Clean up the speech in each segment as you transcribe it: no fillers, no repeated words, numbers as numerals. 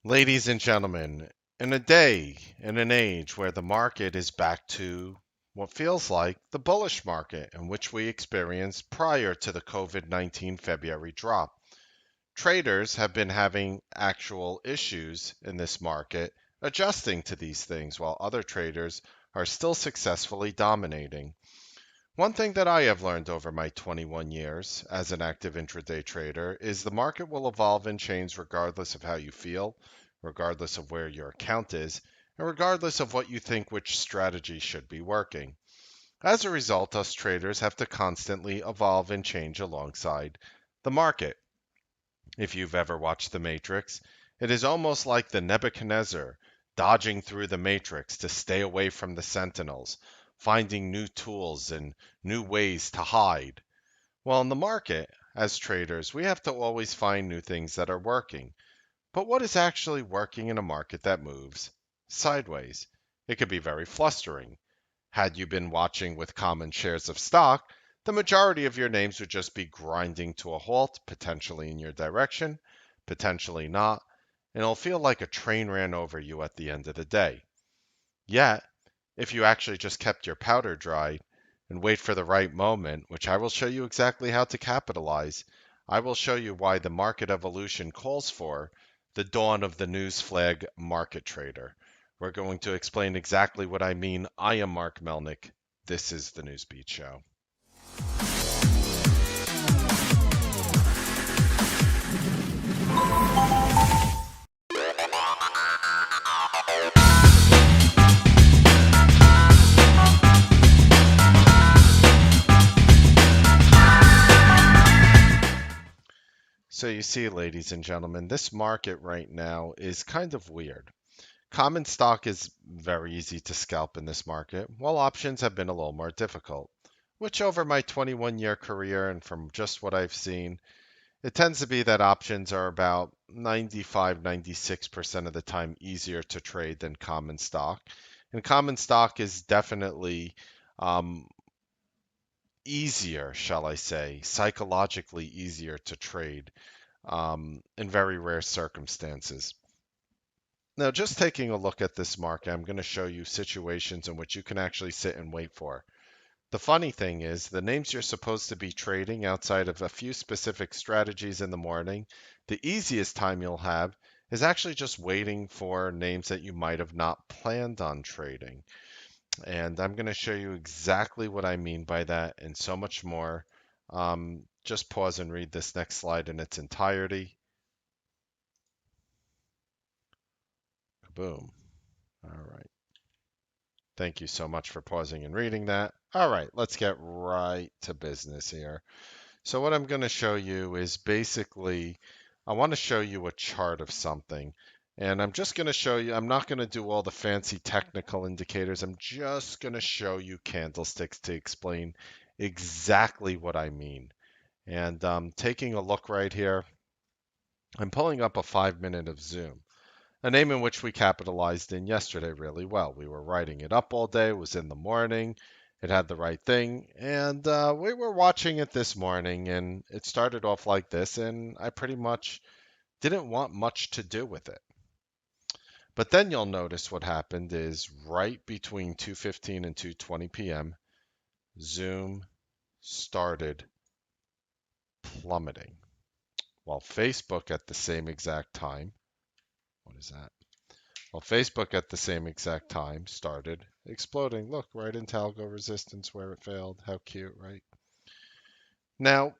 Ladies and gentlemen, in a day, in an age where the market is back to what feels like the bullish market in which we experienced prior to the COVID-19 February drop, traders have been having actual issues in this market adjusting to these things while other traders are still successfully dominating. One thing that I have learned over my 21 years as an active intraday trader is the market will evolve and change regardless of how you feel, regardless of where your account is, and regardless of what you think which strategy should be working. As a result, us traders have to constantly evolve and change alongside the market. If you've ever watched The Matrix, it is almost like the Nebuchadnezzar dodging through the matrix to stay away from the sentinels, finding new tools and new ways to hide. Well, in the market, as traders, we have to always find new things that are working. But what is actually working in a market that moves sideways? It could be very flustering. Had you been watching with common shares of stock, the majority of your names would just be grinding to a halt, potentially in your direction, potentially not, and it'll feel like a train ran over you at the end of the day. Yet, if you actually just kept your powder dry and wait for the right moment, which I will show you exactly how to capitalize, I will show you why the market evolution calls for the dawn of the news flag market trader. We're going to explain exactly what I mean. I am Mark Melnick. This is the Newsbeat Show. So you see, ladies and gentlemen, this market right now is kind of weird. Common stock is very easy to scalp in this market, while options have been a little more difficult, which over my 21-year career and from just what I've seen, it tends to be that options are about 95, 96% of the time easier to trade than common stock. And common stock is definitely um, easier, shall I say, psychologically easier to trade in very rare circumstances. Now, just taking a look at this market, I'm going to show you situations in which you can actually sit and wait for. The funny thing is, the names you're supposed to be trading outside of a few specific strategies in the morning, the easiest time you'll have is actually just waiting for names that you might have not planned on trading. And I'm going to show you exactly what I mean by that and so much more. Just pause and read this next slide in its entirety. Boom. All right. Thank you so much for pausing and reading that. All right, let's get right to business here. So what I'm going to show you is basically, I want to show you a chart of something. And I'm just going to show you, I'm not going to do all the fancy technical indicators. I'm just going to show you candlesticks to explain exactly what I mean. And taking a look right here, I'm pulling up a 5 minute of Zoom, a name in which we capitalized in yesterday really well. We were writing it up all day, it was in the morning, it had the right thing, and we were watching it this morning, and it started off like this, and I pretty much didn't want much to do with it. But then you'll notice what happened is right between 2:15 and 2:20 p.m., Zoom started plummeting, while Facebook at the same exact time, what is that? Well, Facebook at the same exact time started exploding. Look, right into algo resistance where it failed. How cute, right? Now,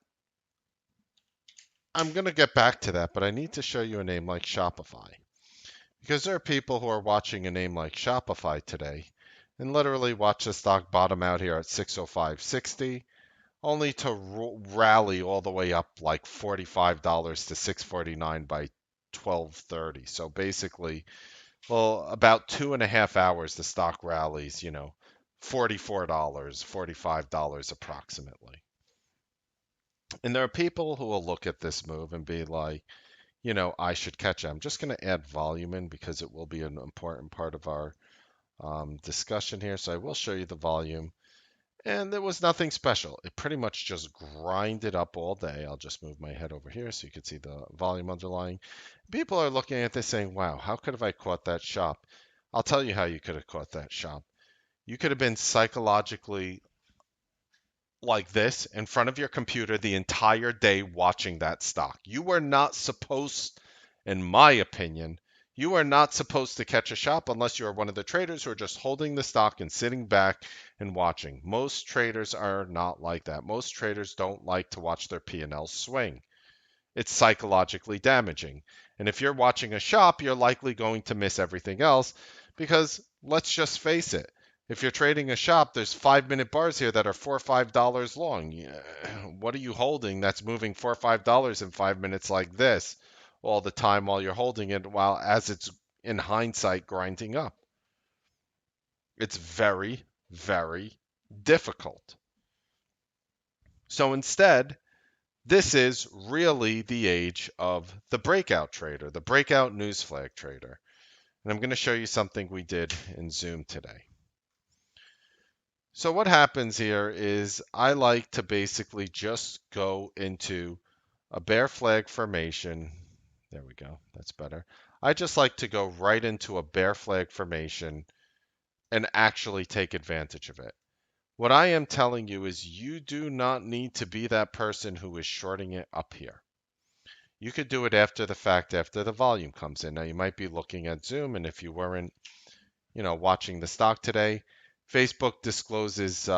I'm going to get back to that, but I need to show you a name like Shopify. Because there are people who are watching a name like Shopify today and literally watch the stock bottom out here at 605.60, only to rally all the way up like $45 to 649 by 12:30. So basically, well, about 2.5 hours, the stock rallies, $44, $45 approximately. And there are people who will look at this move and be like, I should catch it. I'm just going to add volume in because it will be an important part of our discussion here. So I will show you the volume. And there was nothing special. It pretty much just grinded up all day. I'll just move my head over here so you can see the volume underlying. People are looking at this saying, wow, how could have I caught that shop? I'll tell you how you could have caught that shop. You could have been psychologically like this in front of your computer the entire day watching that stock. You were not supposed, in my opinion, you are not supposed to catch a shop unless you are one of the traders who are just holding the stock and sitting back and watching. Most traders are not like that. Most traders don't like to watch their P&L swing. It's psychologically damaging. And if you're watching a shop, you're likely going to miss everything else because let's just face it. If you're trading a shop, there's 5 minute bars here that are $4 or $5 long. What are you holding that's moving $4 or $5 in 5 minutes like this all the time while you're holding it while as it's in hindsight grinding up? It's very, very difficult. So instead, this is really the age of the breakout trader, the breakout news flag trader. And I'm going to show you something we did in Zoom today. So what happens here is I like to basically just go into a bear flag formation. There we go. That's better. I just like to go right into a bear flag formation and actually take advantage of it. What I am telling you is you do not need to be that person who is shorting it up here. You could do it after the fact, after the volume comes in. Now you might be looking at Zoom, and if you weren't, watching the stock today, Facebook discloses, they're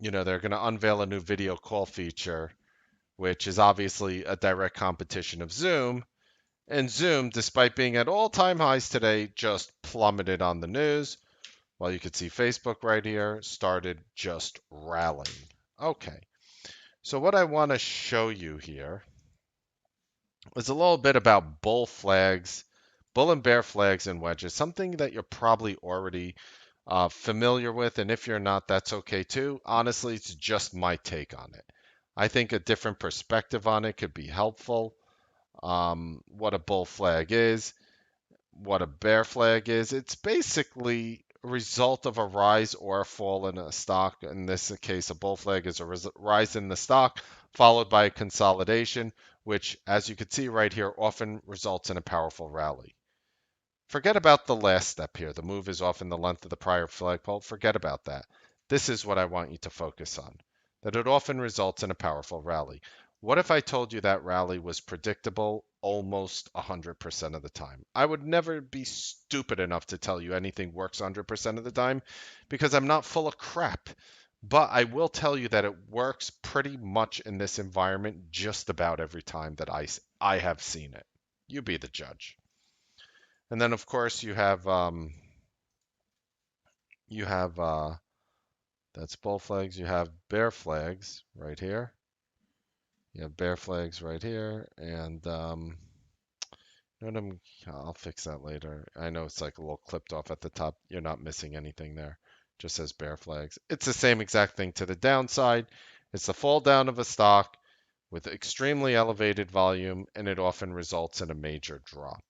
going to unveil a new video call feature, which is obviously a direct competition of Zoom. And Zoom, despite being at all-time highs today, just plummeted on the news. While you could see Facebook right here started just rallying. Okay, so what I want to show you here is a little bit about bull flags, bull and bear flags and wedges, something that you're probably already familiar with. And if you're not, that's okay too. Honestly, it's just my take on it. I think a different perspective on it could be helpful. What a bull flag is, what a bear flag is. It's basically a result of a rise or a fall in a stock. In this case, a bull flag is a rise in the stock followed by a consolidation, which, as you can see right here, often results in a powerful rally. Forget about the last step here. The move is often the length of the prior flagpole. Forget about that. This is what I want you to focus on, that it often results in a powerful rally. What if I told you that rally was predictable almost 100% of the time? I would never be stupid enough to tell you anything works 100% of the time because I'm not full of crap. But I will tell you that it works pretty much in this environment just about every time that I have seen it. You be the judge. And then of course you have that's bull flags. You have bear flags right here. You have bear flags right here, and you know what I'll fix that later. I know it's like a little clipped off at the top. You're not missing anything there. Just says bear flags. It's the same exact thing to the downside. It's the fall down of a stock with extremely elevated volume, and it often results in a major drop.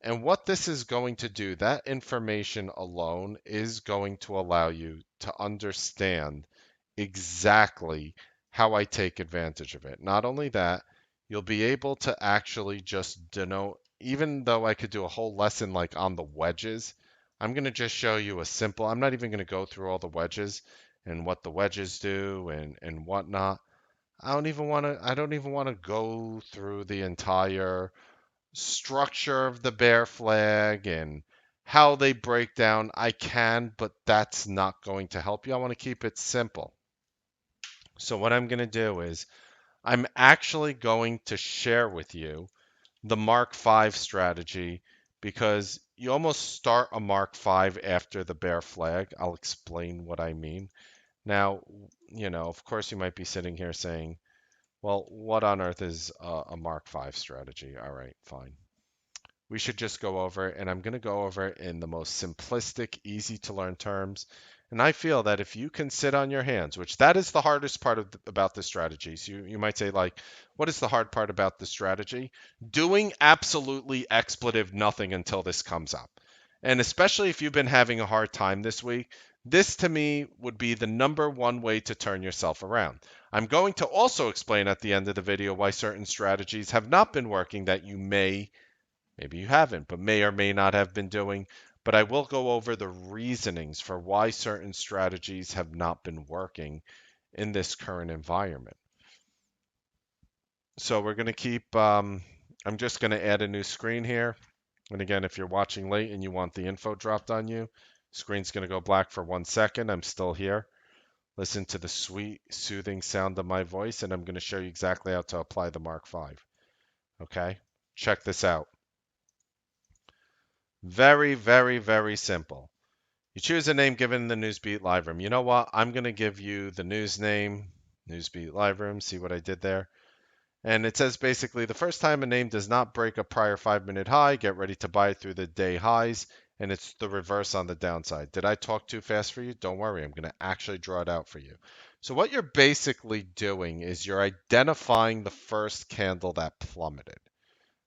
And what this is going to do, that information alone is going to allow you to understand exactly how I take advantage of it. Not only that, you'll be able to actually just denote, even though I could do a whole lesson like on the wedges, I'm going to just show you a simple, I'm not even going to go through all the wedges and what the wedges do and whatnot. I don't even want to go through the entire structure of the bear flag and how they break down. I can, but that's not going to help you. I want to keep it simple. So what I'm going to do is I'm actually going to share with you the Mark 5 strategy because you almost start a Mark 5 after the bear flag. I'll explain what I mean. Now, of course you might be sitting here saying, well, what on earth is a Mark 5 strategy? All right, fine. We should just go over it, and I'm going to go over it in the most simplistic, easy to learn terms. And I feel that if you can sit on your hands, which that is the hardest part about this strategy. So you might say, like, what is the hard part about this strategy? Doing absolutely expletive nothing until this comes up. And especially if you've been having a hard time this week, This to me would be the number one way to turn yourself around. I'm going to also explain at the end of the video why certain strategies have not been working that you maybe you haven't, but may or may not have been doing. But I will go over the reasonings for why certain strategies have not been working in this current environment. So we're going to keep, I'm just going to add a new screen here. And again, if you're watching late and you want the info dropped on you, screen's going to go black for 1 second. I'm still here. Listen to the sweet, soothing sound of my voice, and I'm going to show you exactly how to apply the Mark V. Okay? Check this out. Very, very, very simple. You choose a name given in the Newsbeat live room. You know what? I'm going to give you the news name, Newsbeat live room. See what I did there? And it says basically the first time a name does not break a prior 5-minute high, get ready to buy it through the day highs. And it's the reverse on the downside. Did I talk too fast for you? Don't worry. I'm going to actually draw it out for you. So what you're basically doing is you're identifying the first candle that plummeted.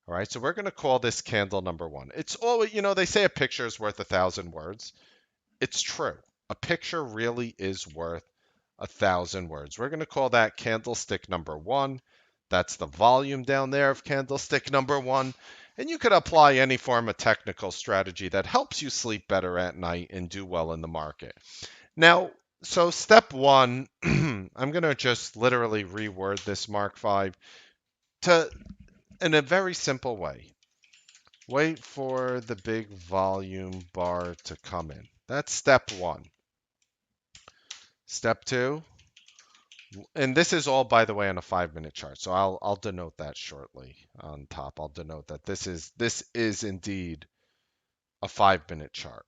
All right. So we're going to call this candle number one. It's all, they say a picture is worth 1,000 words. It's true. A picture really is worth 1,000 words. We're going to call that candlestick number one. That's the volume down there of candlestick number one. And you could apply any form of technical strategy that helps you sleep better at night and do well in the market. Now, so step one, I'm going to just literally reword this Mark V in a very simple way. Wait for the big volume bar to come in. That's step one. Step two, and this is all, by the way, on a 5-minute chart. So I'll denote that shortly on top. I'll denote that this is indeed a 5-minute chart.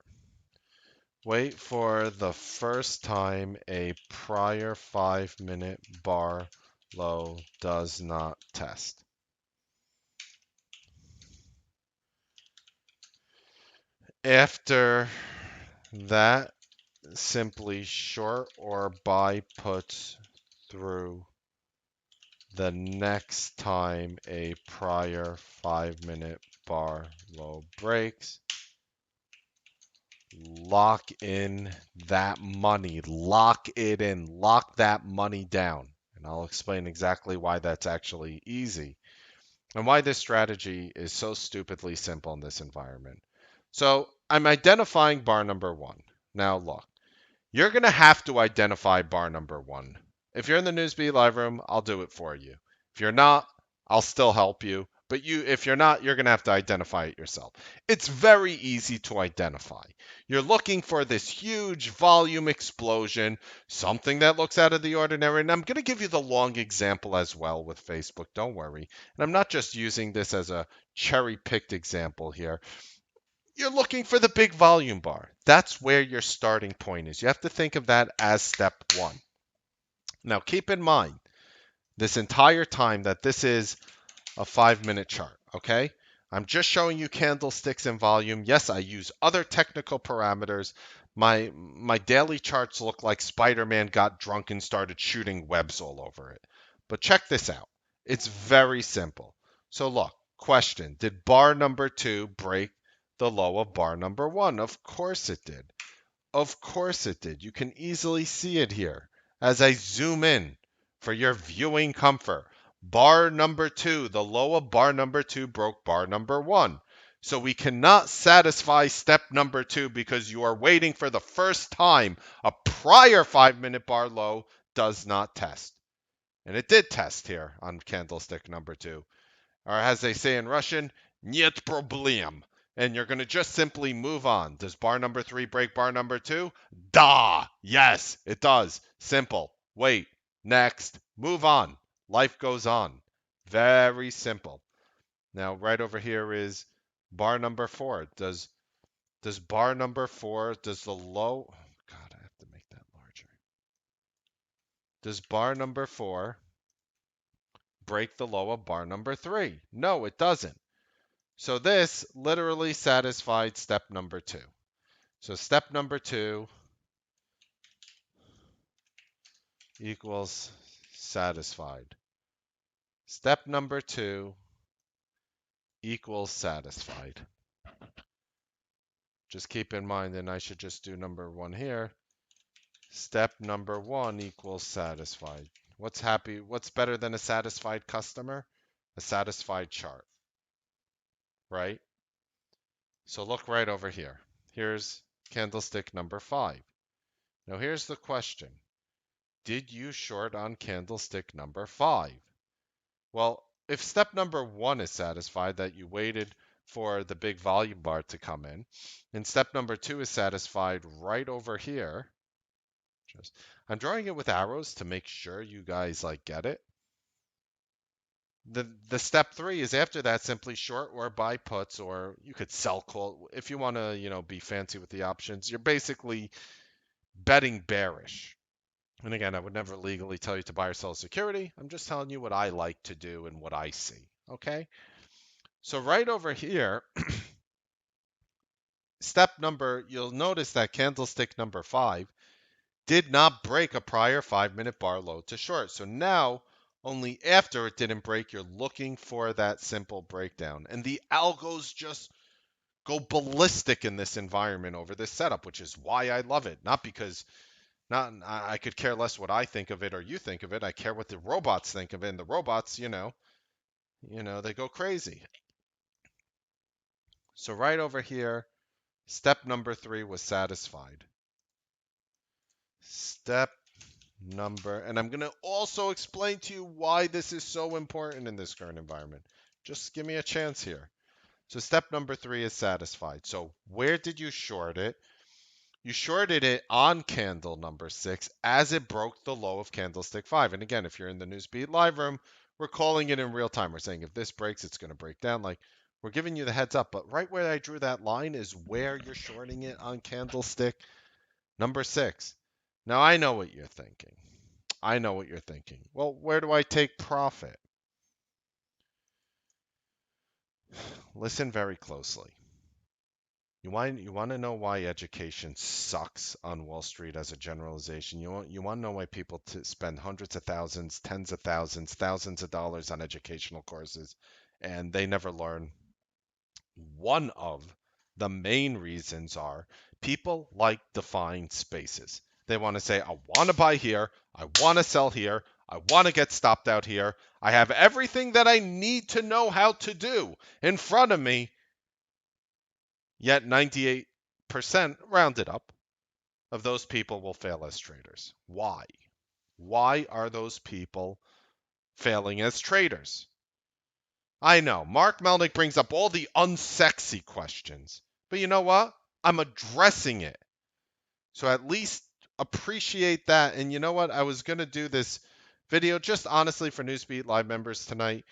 Wait for the first time a prior 5-minute bar low does not test. After that, simply short or buy puts through the next time a prior 5-minute bar low breaks. Lock in that money. Lock it in. Lock that money down. And I'll explain exactly why that's actually easy and why this strategy is so stupidly simple in this environment. So I'm identifying bar number one. Now look, you're going to have to identify bar number one. If you're in the Newsbeat live room, I'll do it for you. If you're not, I'll still help you. But if you're not, you're going to have to identify it yourself. It's very easy to identify. You're looking for this huge volume explosion, something that looks out of the ordinary. And I'm going to give you the long example as well with Facebook. Don't worry. And I'm not just using this as a cherry-picked example here. You're looking for the big volume bar. That's where your starting point is. You have to think of that as step one. Now, keep in mind this entire time that this is a 5-minute chart, okay? I'm just showing you candlesticks and volume. Yes, I use other technical parameters. My daily charts look like Spider-Man got drunk and started shooting webs all over it. But check this out. It's very simple. So look, question, did bar number two break the low of bar number one? Of course it did. Of course it did. You can easily see it here as I zoom in for your viewing comfort. Bar number two, the low of bar number two broke bar number one. So we cannot satisfy step number two because you are waiting for the first time a prior 5-minute bar low does not test. And it did test here on candlestick number two. Or as they say in Russian, нет проблем. And you're going to just simply move on. Does bar number three break bar number two? Da! Yes, it does. Simple. Wait. Next. Move on. Life goes on. Very simple. Now, right over here is bar number four. Does bar number four, does the low... God, I have to make that larger. Does bar number four break the low of bar number three? No, it doesn't. So this literally satisfied step number two. So step number two equals satisfied. Step number two equals satisfied. Just keep in mind, and I should just do number one here. Step number one equals satisfied. What's happy? What's better than a satisfied customer? A satisfied chart, right? So look right over here. Here's candlestick number 5. Now here's the question. Did you short on candlestick number 5? Well, if step number 1 is satisfied that you waited for the big volume bar to come in, and step number 2 is satisfied right over here, just I'm drawing it with arrows to make sure you guys like get it. The step 3 is after that simply short or buy puts, or you could sell call if you want to, be fancy with the options. You're basically betting bearish. And again, I would never legally tell you to buy or sell security. I'm just telling you what I like to do and what I see. Okay? So right over here, you'll notice that candlestick number 5 did not break a prior 5-minute bar low to short. So now, only after it didn't break, you're looking for that simple breakdown. And the algos just go ballistic in this environment over this setup, which is why I love it. Not because not I could care less what I think of it or you think of it. I care what the robots think of it. And the robots, they go crazy. So right over here, step number 3 was satisfied. And I'm going to also explain to you why this is so important in this current environment. Just give me a chance here. So step number 3 is satisfied. So where did you short it? You shorted it on candle number 6 as it broke the low of candlestick 5. And again, if you're in the Newsbeat live room, we're calling it in real time. We're saying if this breaks, it's going to break down. Like we're giving you the heads up. But right where I drew that line is where you're shorting it on candlestick number 6. Now I know what you're thinking. Well, where do I take profit? Listen very closely. You want to know why education sucks on Wall Street as a generalization? You want to know why people spend hundreds of thousands, tens of thousands of dollars on educational courses and they never learn? One of the main reasons are people like defined spaces. They want to say, I want to buy here, I want to sell here, I want to get stopped out here. I have everything that I need to know how to do in front of me. Yet 98%, rounded up, of those people will fail as traders. Why? Why are those people failing as traders? I know, Mark Melnick brings up all the unsexy questions, but you know what? I'm addressing it. So at least appreciate that. And you know what? I was going to do this video just honestly for Newsbeat Live members tonight,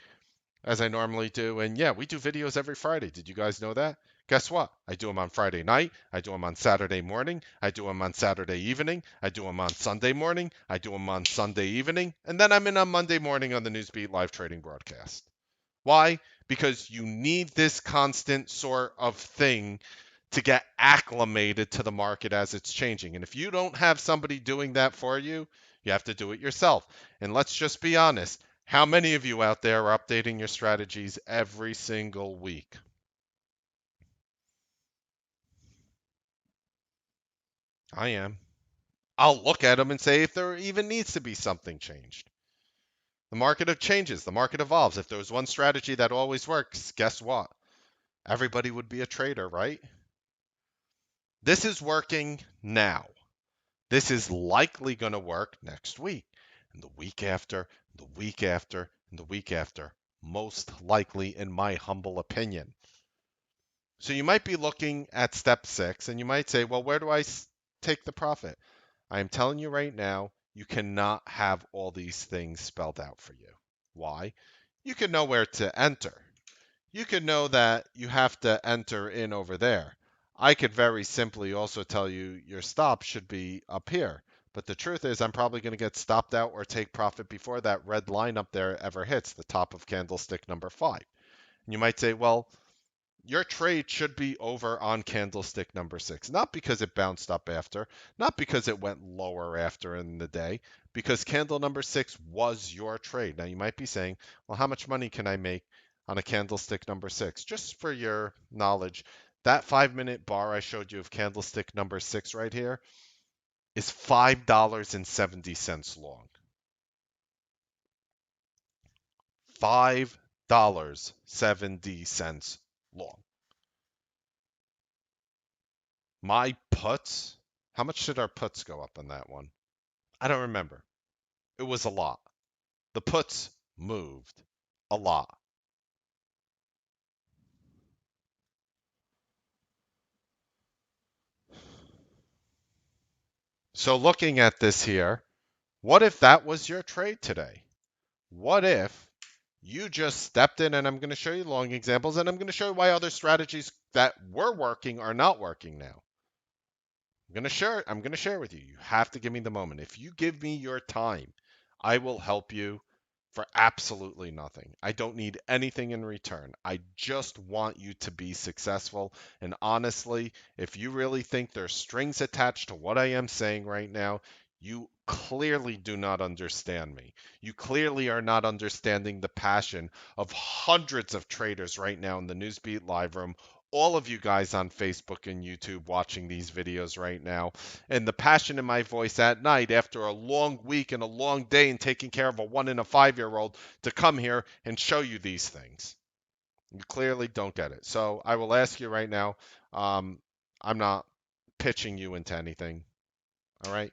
as I normally do. And yeah, we do videos every Friday. Did you guys know that? Guess what? I do them on Friday night. I do them on Saturday morning. I do them on Saturday evening. I do them on Sunday morning. I do them on Sunday evening. And then I'm in on Monday morning on the Newsbeat live trading broadcast. Why? Because you need this constant sort of thing to get acclimated to the market as it's changing. And if you don't have somebody doing that for you, you have to do it yourself. And let's just be honest. How many of you out there are updating your strategies every single week? I am. I'll look at them and say if there even needs to be something changed. The market changes, the market evolves. If there was one strategy that always works, guess what? Everybody would be a trader, right? This is working now. This is likely going to work next week, and the week after, the week after, and the week after. Most likely, in my humble opinion. So you might be looking at step 6, and you might say, well, where do I take the profit? I am telling you right now, you cannot have all these things spelled out for you. Why? You can know where to enter. You can know that you have to enter in over there. I could very simply also tell you your stop should be up here. But the truth is, I'm probably going to get stopped out or take profit before that red line up there ever hits the top of candlestick number 5. And you might say, well, your trade should be over on candlestick number 6, not because it bounced up after, not because it went lower after in the day, because candle number 6 was your trade. Now you might be saying, well, how much money can I make on a candlestick number 6? Just for your knowledge, that 5-minute bar I showed you of candlestick number 6 right here, is $5.70 long. $5.70 long. My puts, how much did our puts go up on that one? I don't remember. It was a lot. The puts moved a lot. So looking at this here, what if that was your trade today? What if you just stepped in, and I'm going to show you long examples, and I'm going to show you why other strategies that were working are not working now. I'm going to share with you. You have to give me the moment. If you give me your time, I will help you for absolutely nothing. I don't need anything in return. I just want you to be successful. And honestly, if you really think there's strings attached to what I am saying right now, you clearly do not understand me. You clearly are not understanding the passion of hundreds of traders right now in the Newsbeat live room, all of you guys on Facebook and YouTube watching these videos right now, and the passion in my voice at night after a long week and a long day and taking care of a 1 and a 5-year-old to come here and show you these things. You clearly don't get it. So I will ask you right now. Um, I'm not pitching you into anything. All right.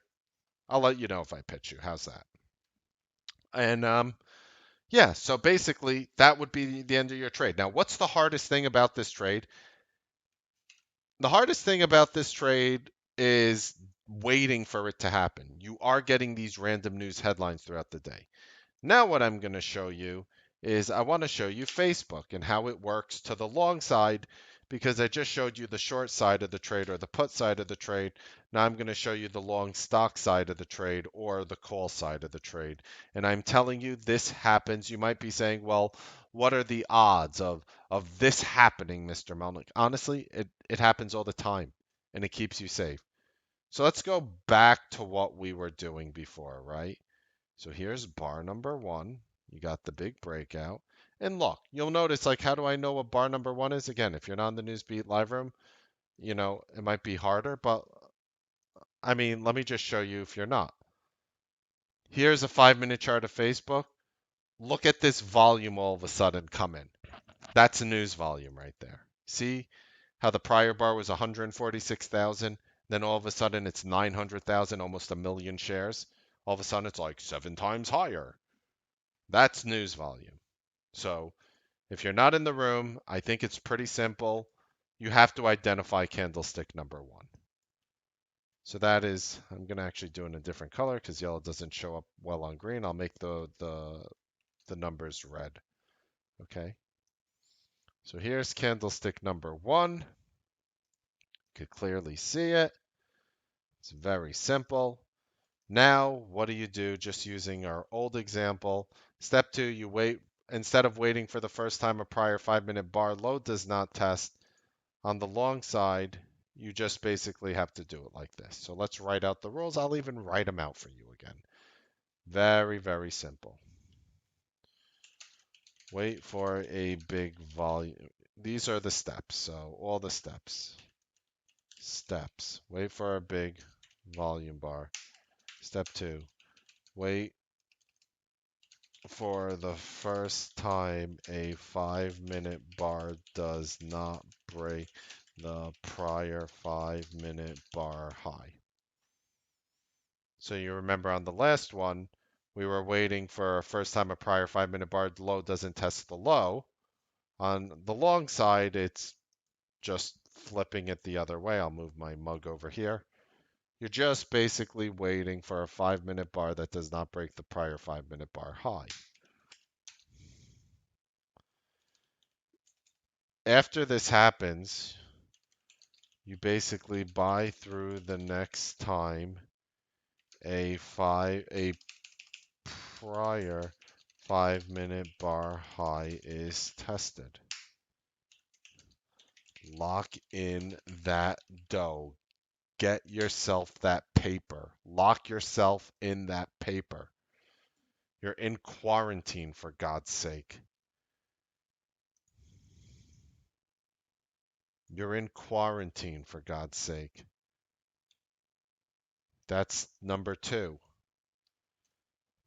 I'll let you know if I pitch you. How's that? And yeah, so basically that would be the end of your trade. Now, what's the hardest thing about this trade? The hardest thing about this trade is waiting for it to happen. You are getting these random news headlines throughout the day. Now what I'm going to show you is I want to show you Facebook and how it works to the long side, because I just showed you the short side of the trade or the put side of the trade. Now I'm going to show you the long stock side of the trade or the call side of the trade. And I'm telling you this happens. You might be saying, well, what are the odds of this happening, Mr. Melnick? Honestly, it happens all the time and it keeps you safe. So let's go back to what we were doing before, right? So here's bar number one. You got the big breakout. And look, you'll notice, like, how do I know what bar number one is? Again, if you're not in the Newsbeat live room, it might be harder, but I mean, let me just show you if you're not. Here's a 5-minute chart of Facebook. Look at this volume all of a sudden come in. That's a news volume right there. See how the prior bar was 146,000, then all of a sudden it's 900,000, almost a million shares. All of a sudden it's like 7 times higher. That's news volume. So if you're not in the room, I think it's pretty simple. You have to identify candlestick number one. So that is, I'm going to actually do it in a different color because yellow doesn't show up well on green. I'll make the numbers red. Okay. So here's candlestick number one. You could clearly see it. It's very simple. Now, what do you do? Just using our old example. Step two, you wait. Instead of waiting for the first time a prior 5-minute bar low does not test, on the long side, you just basically have to do it like this. So let's write out the rules. I'll even write them out for you again. Very, very simple. Wait for a big volume. These are the steps. So all the steps. Steps. Wait for a big volume bar. Step two. Wait for the first time a 5-minute bar does not break the prior 5-minute bar high. So you remember on the last one, we were waiting for a first time a prior 5-minute bar low doesn't test the low. On the long side, it's just flipping it the other way. I'll move my mug over here. You're just basically waiting for a 5-minute bar that does not break the prior 5-minute bar high. After this happens, you basically buy through the next time a prior 5-minute bar high is tested. Lock in that dough. Get yourself that paper. Lock yourself in that paper. You're in quarantine, for God's sake. You're in quarantine, for God's sake. That's number two.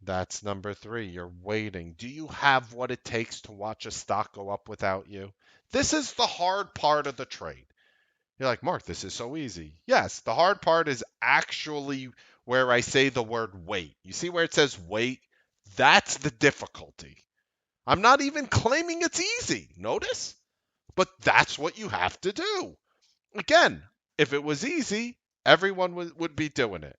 That's number three. You're waiting. Do you have what it takes to watch a stock go up without you? This is the hard part of the trade. You're like, Mark, this is so easy. Yes, the hard part is actually where I say the word wait. You see where it says wait? That's the difficulty. I'm not even claiming it's easy. Notice? But that's what you have to do. Again, if it was easy, everyone would be doing it.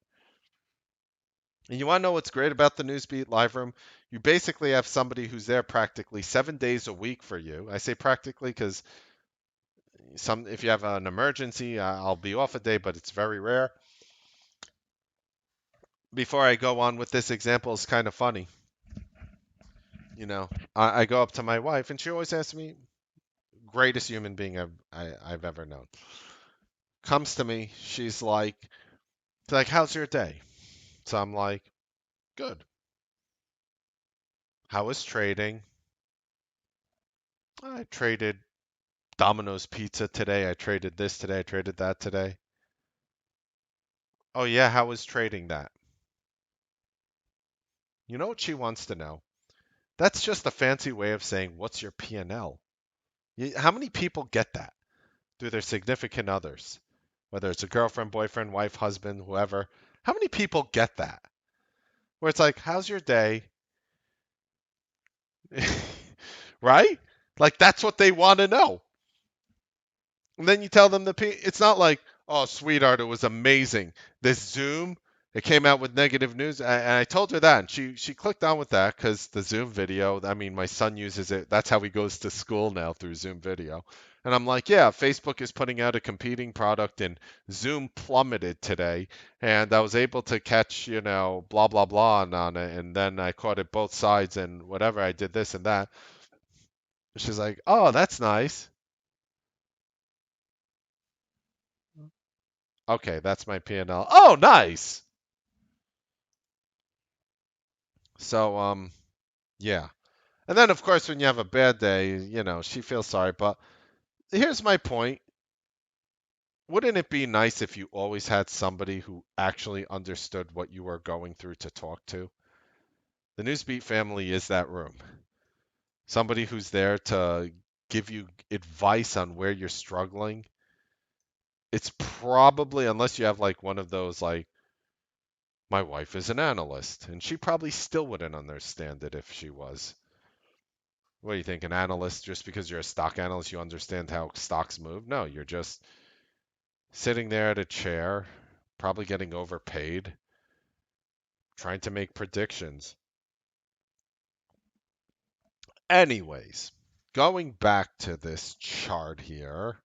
And you want to know what's great about the Newsbeat live room? You basically have somebody who's there practically 7 days a week for you. I say practically because if you have an emergency, I'll be off a day, but it's very rare. Before I go on with this example, it's kind of funny. I go up to my wife, and she always asks me, greatest human being I've ever known. Comes to me, she's like, how's your day? So I'm like, good. How was trading? I traded Domino's Pizza today. I traded this today. I traded that today. Oh, yeah, how was trading that? You know what she wants to know? That's just a fancy way of saying, what's your P&L? How many people get that through their significant others? Whether it's a girlfriend, boyfriend, wife, husband, whoever. How many people get that? Where it's like, how's your day? Right? Like, that's what they want to know. And then you tell them it's not like, oh, sweetheart, it was amazing. This Zoom, it came out with negative news. And I told her that. And she clicked on with that because the Zoom video, I mean, my son uses it. That's how he goes to school now through Zoom video. And I'm like, yeah, Facebook is putting out a competing product and Zoom plummeted today. And I was able to catch, blah, blah, blah on it. And then I caught it both sides and whatever. I did this and that. She's like, oh, that's nice. Okay, that's my P&L. Oh, nice. So, yeah. And then, of course, when you have a bad day, she feels sorry. But here's my point. Wouldn't it be nice if you always had somebody who actually understood what you were going through to talk to? The Newsbeat family is that room. Somebody who's there to give you advice on where you're struggling. It's probably, unless you have like one of those, like, my wife is an analyst, and she probably still wouldn't understand it if she was. What do you think? An analyst, just because you're a stock analyst, you understand how stocks move? No, you're just sitting there at a chair, probably getting overpaid, trying to make predictions. Anyways, going back to this chart here,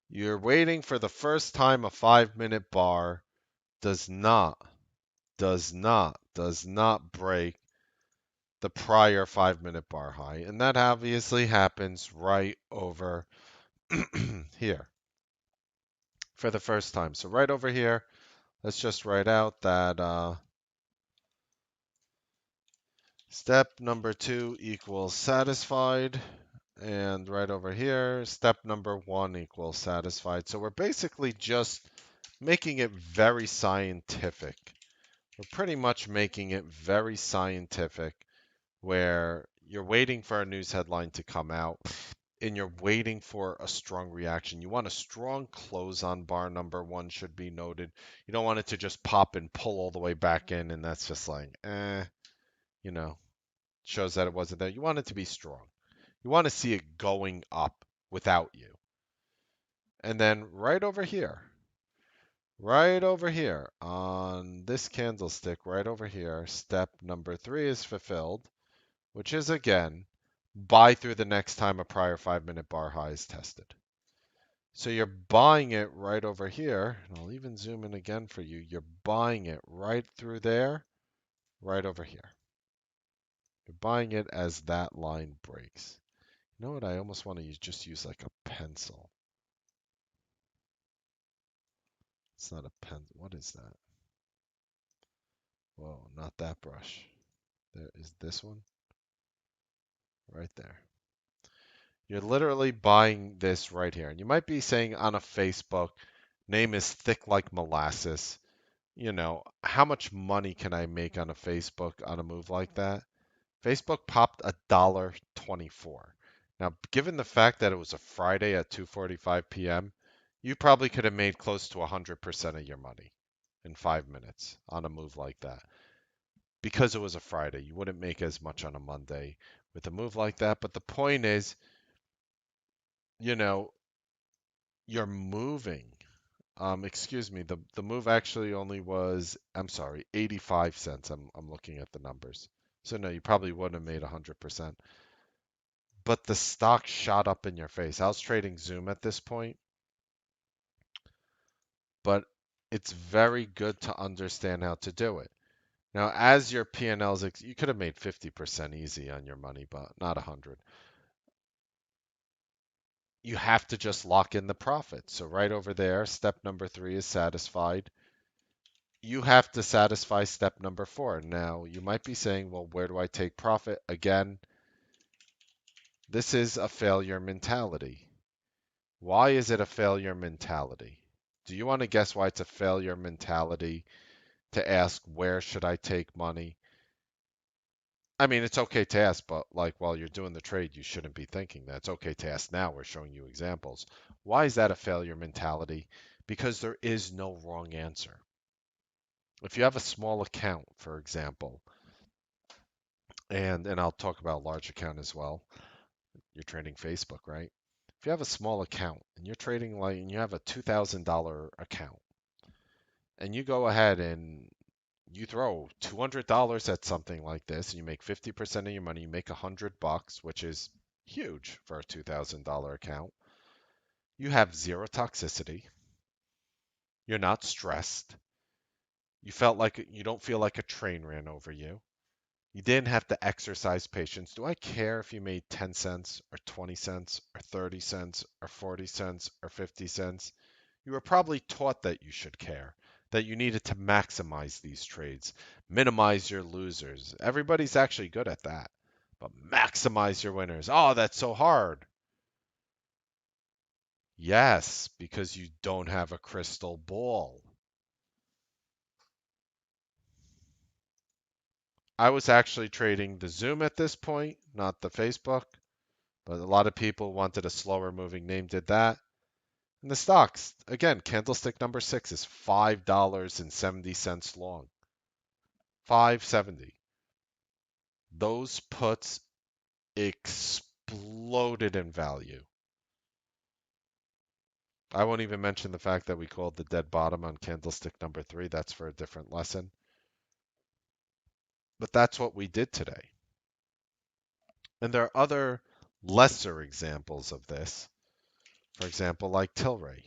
you're waiting for the first time a 5-minute bar does not break the prior 5-minute bar high. And that obviously happens right over here for the first time. So right over here, let's just write out that step number 2 equals satisfied. And right over here, step number 1 equals satisfied. So we're basically just making it very scientific. We're pretty much making it very scientific where you're waiting for a news headline to come out and you're waiting for a strong reaction. You want a strong close on bar number 1 should be noted. You don't want it to just pop and pull all the way back in, and that's just like, you know, shows that it wasn't there. You want it to be strong. You want to see it going up without you. And then right over here on this candlestick, right over here, step number 3 is fulfilled, which is again, buy through the next time a prior 5-minute bar high is tested. So you're buying it right over here, and I'll even zoom in again for you. You're buying it right through there, right over here. You're buying it as that line breaks. You know what? I almost want to just use like a pencil. It's not a pen. What is that? Whoa, not that brush. There is this one right there. You're literally buying this right here. And you might be saying on a Facebook, Name is thick like molasses. How much money can I make on a Facebook on a move like that? Facebook popped $1.24. Now, given the fact that it was a Friday at 2:45 p.m., you probably could have made close to 100% of your money in 5 minutes on a move like that. Because it was a Friday, you wouldn't make as much on a Monday with a move like that. But the point is, you know, you're moving. Excuse me, the move actually only was, I'm sorry, 85 cents. I'm looking at the numbers. So no, you probably wouldn't have made 100%. But the stock shot up in your face. I was trading Zoom at this point, but it's very good to understand how to do it. Now, as your P&Ls, you could have made 50% easy on your money, but not 100. You have to just lock in the profit. So right over there, step number 3 is satisfied. You have to satisfy step number 4. Now, you might be saying, well, where do I take profit? Again, this is a failure mentality. Why is it a failure mentality? Do you want to guess why it's a failure mentality to ask, where should I take money? I mean, it's okay to ask, but like while you're doing the trade, you shouldn't be thinking that. It's okay to ask now. We're showing you examples. Why is that a failure mentality? Because there is no wrong answer. If you have a small account, for example, and I'll talk about large account as well. You're trading Facebook, right? If you have a small account and you're trading like and you have a $2,000 account and you go ahead and you throw $200 at something like this and you make 50% of your money, you make $100, which is huge for a $2,000 account. You have zero toxicity. You're not stressed. You don't feel like a train ran over you. You didn't have to exercise patience. Do I care if you made 10 cents or 20 cents or 30 cents or 40 cents or 50 cents? You were probably taught that you should care, that you needed to maximize these trades, minimize your losers. Everybody's actually good at that, but maximize your winners. Oh, that's so hard. Yes, because you don't have a crystal ball. I was actually trading the Zoom at this point, not the Facebook, but a lot of people wanted a slower moving name, did that. And the stocks, again, candlestick number 6 is $5.70 long. 570. Those puts exploded in value. I won't even mention the fact that we called the dead bottom on candlestick number 3. That's for a different lesson. But that's what we did today. And there are other lesser examples of this. For example, like Tilray.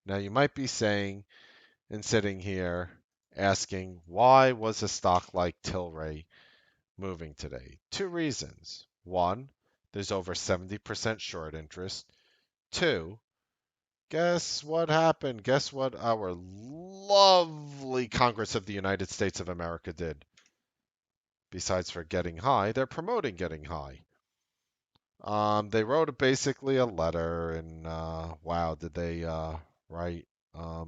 Now you might be saying and sitting here asking, why was a stock like Tilray moving today? Two reasons. One, there's over 70% short interest. Two, guess what happened? Guess what our lovely Congress of the United States of America did? Besides for getting high, they're promoting getting high. They wrote basically a letter, and wow, did they write a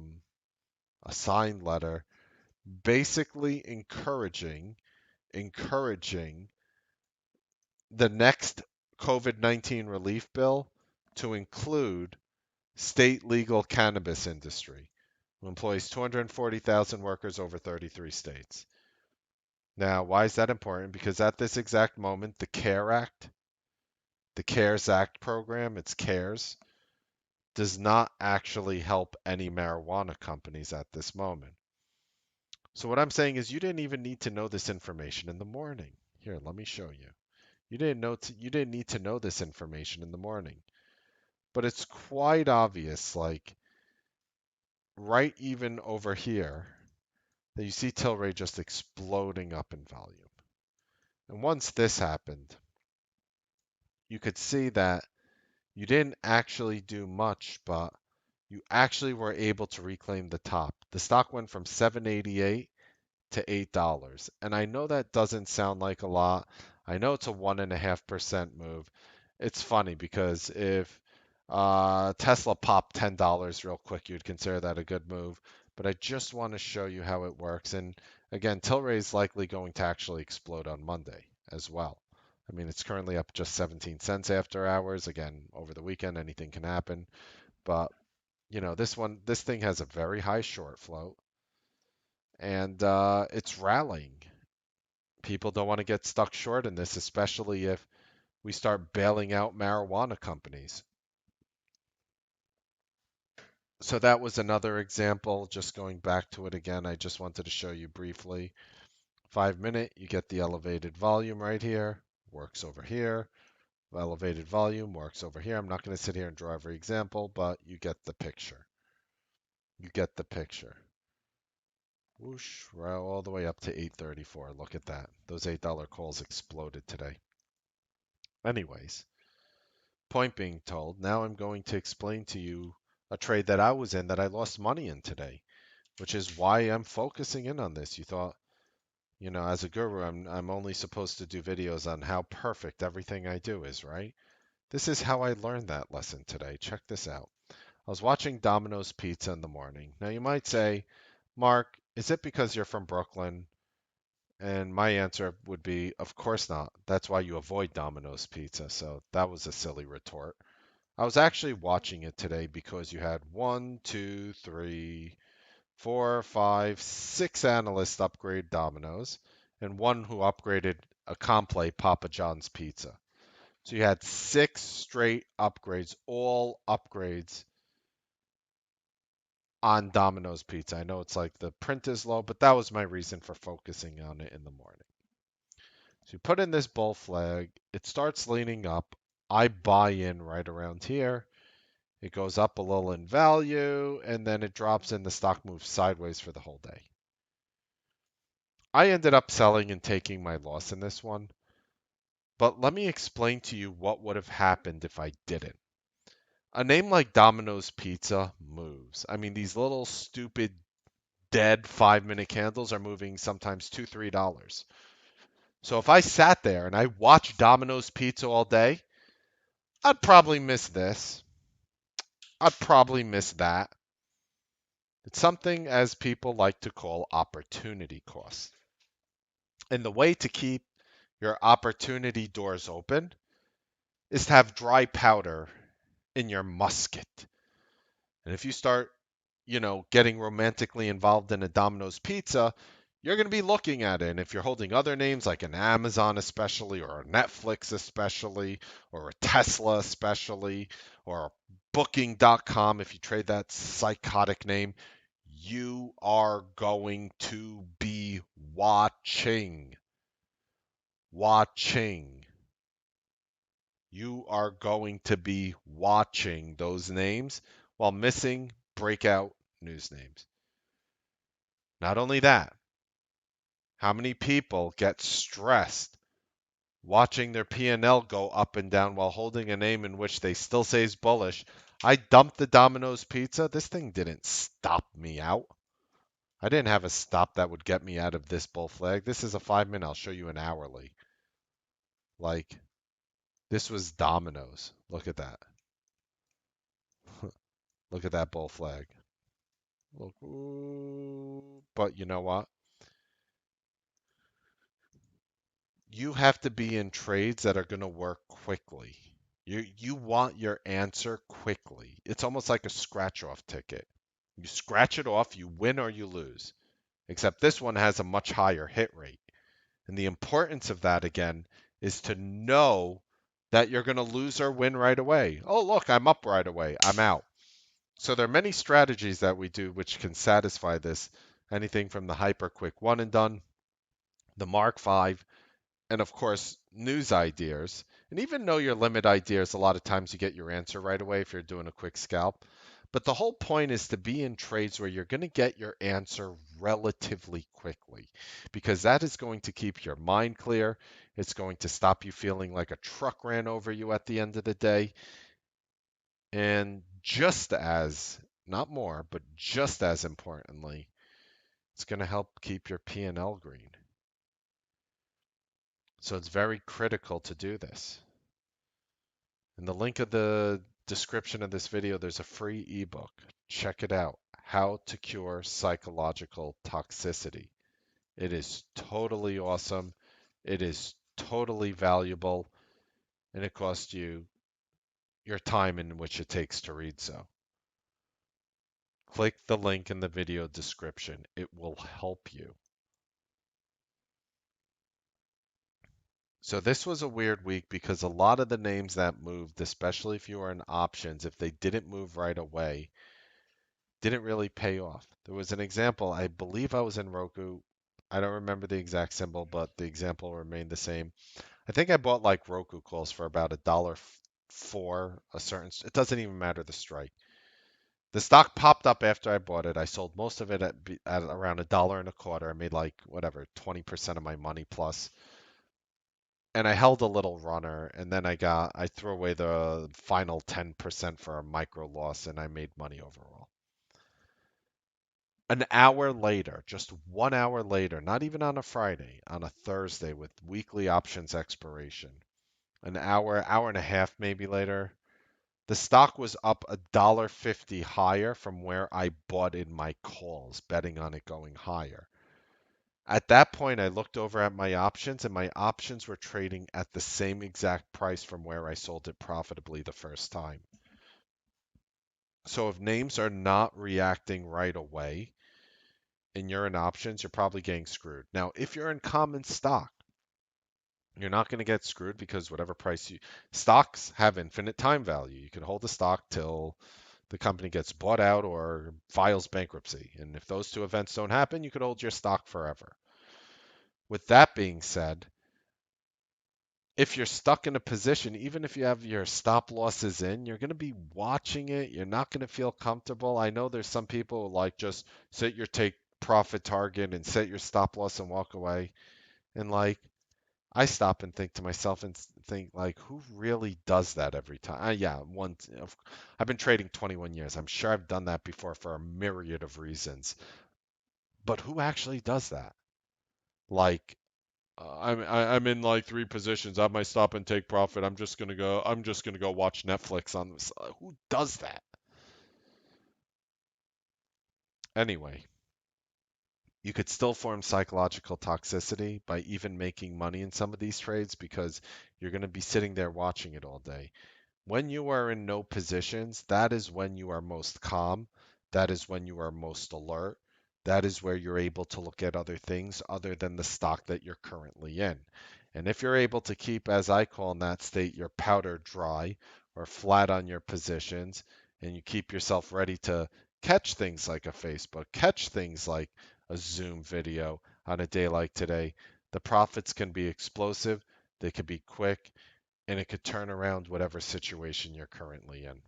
signed letter, basically encouraging the next COVID-19 relief bill to include state legal cannabis industry, who employs 240,000 workers over 33 states. Now, why is that important? Because at this exact moment, the CARES Act program, it's CARES, does not actually help any marijuana companies at this moment. So what I'm saying is you didn't even need to know this information in the morning. Here, let me show you. You didn't need to know this information in the morning. But it's quite obvious, like right even over here, that you see Tilray just exploding up in volume. And once this happened, you could see that you didn't actually do much, but you actually were able to reclaim the top. The stock went from 788 to $8. And I know that doesn't sound like a lot. I know it's a 1.5% move. It's funny because if Tesla popped $10 real quick. You'd consider that a good move. But I just want to show you how it works. And again, Tilray is likely going to actually explode on Monday as well. I mean, it's currently up just 17 cents after hours. Again, over the weekend, anything can happen. But, this thing has a very high short float and it's rallying. People don't want to get stuck short in this, especially if we start bailing out marijuana companies. So that was another example. Just going back to it again, I just wanted to show you briefly. 5 minute, you get the elevated volume right here, works over here. Elevated volume works over here. I'm not going to sit here and draw every example, but you get the picture. You get the picture. Whoosh, right all the way up to 834. Look at that. Those $8 calls exploded today. Anyways, point being told, now I'm going to explain to you a trade that I was in that I lost money in today, which is why I'm focusing in on this. You thought, as a guru, I'm only supposed to do videos on how perfect everything I do is, right? This is how I learned that lesson today. Check this out. I was watching Domino's Pizza in the morning. Now you might say, Mark, is it because you're from Brooklyn? And my answer would be, of course not. That's why you avoid Domino's Pizza. So that was a silly retort. I was actually watching it today because you had one, two, three, four, five, six analysts upgrade Domino's, and one who upgraded a Complete Papa John's pizza. So you had six straight upgrades, all upgrades on Domino's Pizza. I know it's like the print is low, but that was my reason for focusing on it in the morning. So you put in this bull flag, it starts leaning up. I buy in right around here. It goes up a little in value, and then it drops and the stock moves sideways for the whole day. I ended up selling and taking my loss in this one, but let me explain to you what would have happened if I didn't. A name like Domino's Pizza moves. I mean, these little stupid dead 5 minute candles are moving sometimes $2, $3. So if I sat there and I watched Domino's Pizza all day, I'd probably miss this. I'd probably miss that. It's something as people like to call opportunity cost. And the way to keep your opportunity doors open is to have dry powder in your musket. And if you start, getting romantically involved in a Domino's Pizza, you're going to be looking at it. And if you're holding other names like an Amazon especially, or a Netflix especially, or a Tesla especially, or Booking.com, if you trade that psychotic name, you are going to be watching. Watching. You are going to be watching those names while missing breakout news names. Not only that, how many people get stressed watching their P&L go up and down while holding a name in which they still say is bullish? I dumped the Domino's Pizza. This thing didn't stop me out. I didn't have a stop that would get me out of this bull flag. This is a 5 minute. I'll show you an hourly. Like, this was Domino's. Look at that. Look at that bull flag. Look, ooh. But you know what? You have to be in trades that are going to work quickly. You want your answer quickly. It's almost like a scratch off ticket. You scratch it off, you win or you lose. Except this one has a much higher hit rate. And the importance of that again is to know that you're going to lose or win right away. Oh, look, I'm up right away. I'm out. So there are many strategies that we do which can satisfy this. Anything from the hyper quick one and done, the Mark 5, and of course, news ideas. And even know your limit ideas, a lot of times you get your answer right away if you're doing a quick scalp. But the whole point is to be in trades where you're going to get your answer relatively quickly, because that is going to keep your mind clear. It's going to stop you feeling like a truck ran over you at the end of the day. And just as, not more, but just as importantly, it's going to help keep your P&L green. So it's very critical to do this. And the link of the description of this video, there's a free ebook. Check it out. How to Cure Psychological Toxicity. It is totally awesome. It is totally valuable, and it costs you your time in which it takes to read so. Click the link in the video description. It will help you. So this was a weird week because a lot of the names that moved, especially if you were in options, if they didn't move right away, didn't really pay off. There was an example, I believe I was in Roku. I don't remember the exact symbol, but the example remained the same. I think I bought like Roku calls for about a dollar for a certain, it doesn't even matter the strike. The stock popped up after I bought it. I sold most of it at around a dollar and a quarter. I made like whatever, 20% of my money plus. And I held a little runner, and then I threw away the final 10% for a micro loss, and I made money overall. An hour later, just 1 hour later, not even on a Friday, on a Thursday with weekly options expiration, an hour and a half maybe later, the stock was up $1.50 higher from where I bought in my calls, betting on it going higher. At that point, I looked over at my options, and my options were trading at the same exact price from where I sold it profitably the first time. So if names are not reacting right away and you're in options, you're probably getting screwed. Now, if you're in common stock, you're not going to get screwed because whatever price stocks have infinite time value. You can hold a stock till the company gets bought out or files bankruptcy. And if those two events don't happen, you could hold your stock forever. With that being said, if you're stuck in a position, even if you have your stop losses in, you're going to be watching it. You're not going to feel comfortable. I know there's some people who like just set your take profit target and set your stop loss and walk away. And like, I stop and think to myself and think like, who really does that every time? Yeah, I've been trading 21 years. I'm sure I've done that before for a myriad of reasons. But who actually does that? Like, I'm in like three positions. I have my stop and take profit. I'm just gonna go watch Netflix on this. Who does that? Anyway, you could still form psychological toxicity by even making money in some of these trades because you're going to be sitting there watching it all day. When you are in no positions, that is when you are most calm. That is when you are most alert. That is where you're able to look at other things other than the stock that you're currently in. And if you're able to keep, as I call in that state, your powder dry or flat on your positions, and you keep yourself ready to catch things like a Facebook, catch things like a Zoom video on a day like today, the profits can be explosive, they could be quick, and it could turn around whatever situation you're currently in.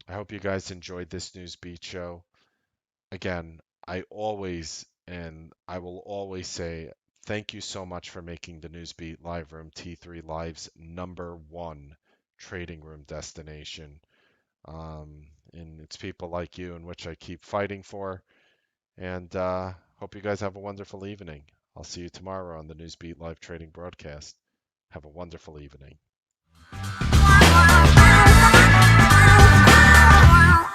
I hope you guys enjoyed this Newsbeat show. Again, I will always say thank you so much for making the Newsbeat Live Room T3 Live's #1 trading room destination. And it's people like you in which I keep fighting for. And hope you guys have a wonderful evening. I'll see you tomorrow on the Newsbeat Live Trading broadcast. Have a wonderful evening.